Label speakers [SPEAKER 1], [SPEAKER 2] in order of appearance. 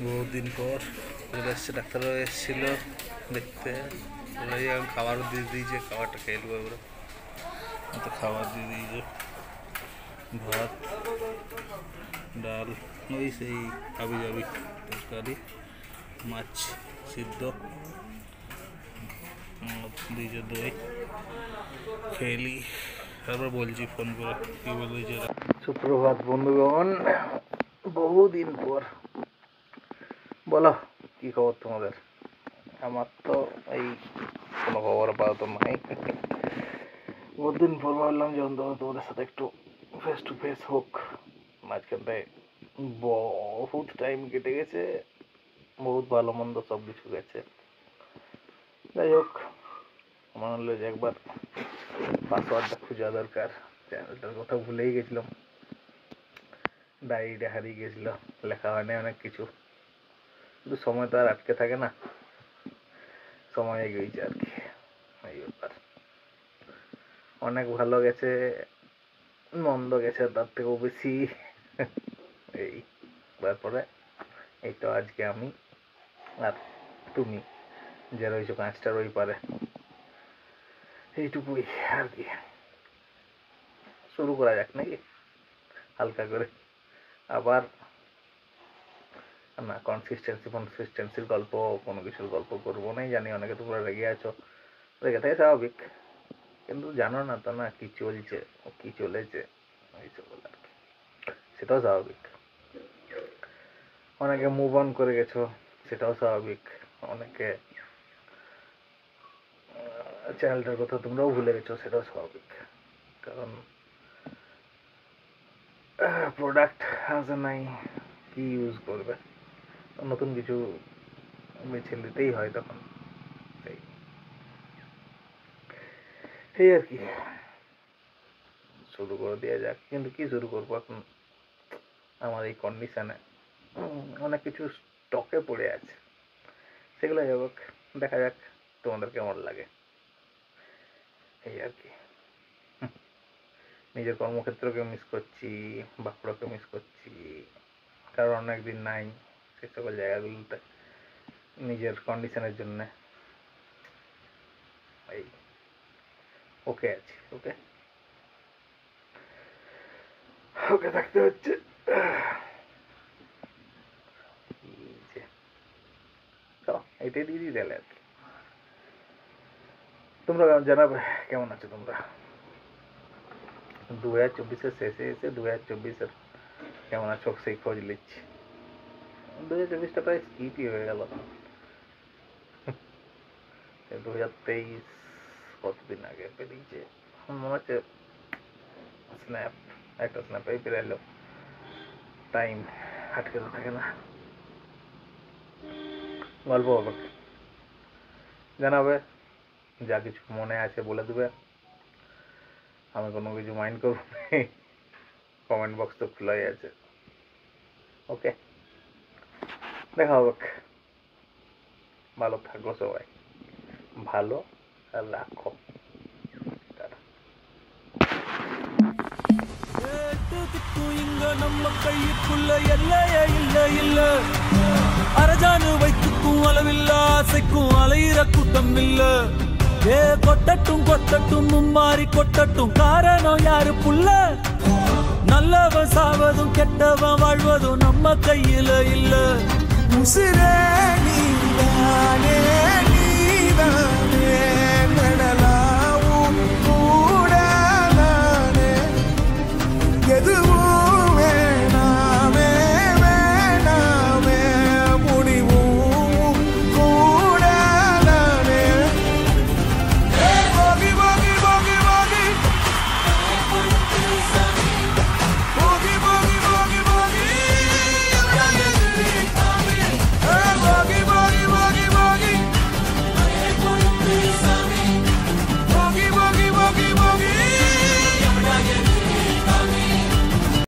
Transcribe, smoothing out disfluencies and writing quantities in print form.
[SPEAKER 1] বহুদিন পর চলে এসছে, ডাক্তারও এসেছিল দেখতে। খাবার দিয়ে দিয়েছে, খাবারটা খেয়ে নেবো এবার। তো খাবার দিয়ে দিয়েছে, ভাত ডাল, ওই সেই হাবি জাবি তরকারি, মাছ সিদ্ধ দিয়েছে, দই খেলি। তারপর বলছি ফোন করে কি বলেছে। সুপ্রভাত বন্ধুগণ, বহুদিন পর। বলো কি খবর তোমাদের? আমার তো এই কোনো খবর আপাতত নাই। বহুদিন পর ভাবলাম যে অন্তত তোমাদের সাথে একটু ফেস টু ফেস হোক। মাঝখানটায় বহুত টাইম কেটে গেছে, বহুত ভালো মন্দ সব কিছু গেছে। যাই হোক, মনে হলো যে একবার পাসওয়ার্ডটা খোঁজা দরকার। চ্যানেলটার কথা ভুলেই গেছিলাম, ডায়েরিটা হারিয়ে গেছিল, লেখা হয়নি অনেক কিছু। কিন্তু সময় তো আর আটকে থাকে না, সময় এগিয়েছে আর কি, এই ব্যাপার। অনেক ভালো গেছে, মন্দ গেছে তার থেকেও বেশি। এই তারপরে এই তো আজকে আমি আর তুমি যে রয়েছো কাঁচটার ওই পারে, এইটুকুই আর কি। শুরু করা যাক নাকি হালকা করে আবার। না, কনসিস্টেন্সির গল্প, কোনো কিছুর গল্প করবো না। জানি অনেকে তোমরা রেগে আছো, রেগে থাকে স্বাভাবিক, কিন্তু জানো না তো না কি চলছে কি চলেছে এইসব আর কি, সেটাও স্বাভাবিক। অনেকে মুভ অন করে গেছো, সেটাও স্বাভাবিক। অনেকে চ্যানেলটার কথা তোমরাও ভুলে গেছো, সেটাও স্বাভাবিক। কারণ প্রোডাক্ট আছে নাই, কি ইউজ করবে, নতুন কিছু বেছে নিতেই হয় তখন। এই আর কি, শুরু করে দেওয়া যাক। কিন্তু কি শুরু করবো এখন, আমার এই কন্ডিশনে অনেক কিছু স্টকে পড়ে আছে, সেগুলো যাবো, দেখা যাক তোমাদের কেমন লাগে। এই আর কি, নিজের কর্মক্ষেত্রকে মিস করছি, বাঁকুড়াকে মিস করছি, কারণ অনেকদিন নাই সে সকল জায়গাগুলোতে নিজের কন্ডিশনের জন্য। এই ওকে আছি, ওকে ওকে থাকতে হচ্ছে। এটাই দিদি দিলে আর কি। তোমরা জানাবে কেমন আছো তোমরা। 2024-এর শেষে এসে 2024-এর কেমন আছো সেই খোঁজ নিচ্ছি। 2024টা প্রায় স্কিপই হয়ে গেল। 2023 কতদিন আগে বেরিয়েছে মনে হচ্ছে, স্ন্যাপ একটা স্ন্যাপেই বেরোলো। টাইম আটকে তো থাকে না। গল্প হবে, জানাবে, যা কিছু মনে আছে বলে দেবে, আমি কোনো কিছু মাইন্ড করবো না। কমেন্ট বক্স তো খোলাই আছে, ওকে দেখা হবে। ভালো থাকো সবাই, ভালো রাখো। நம்ம கைக்குள்ள எல்லையே இல்ல இல்ல, அரஜானு வைத்துக்கும் அளவில்ல, ஆசைக்கும் அலையிற கூட்டம் இல்ல. ஏ கொட்டட்டும் கொட்டட்டும் மும்மாறி கொட்டட்டும், காரணம் யாரு புள்ள. நல்லவன் சாவதும் கெட்டவன் வாழ்வதும் நம்ம கையில இல்ல. உசிரே நீதானே நீதான்.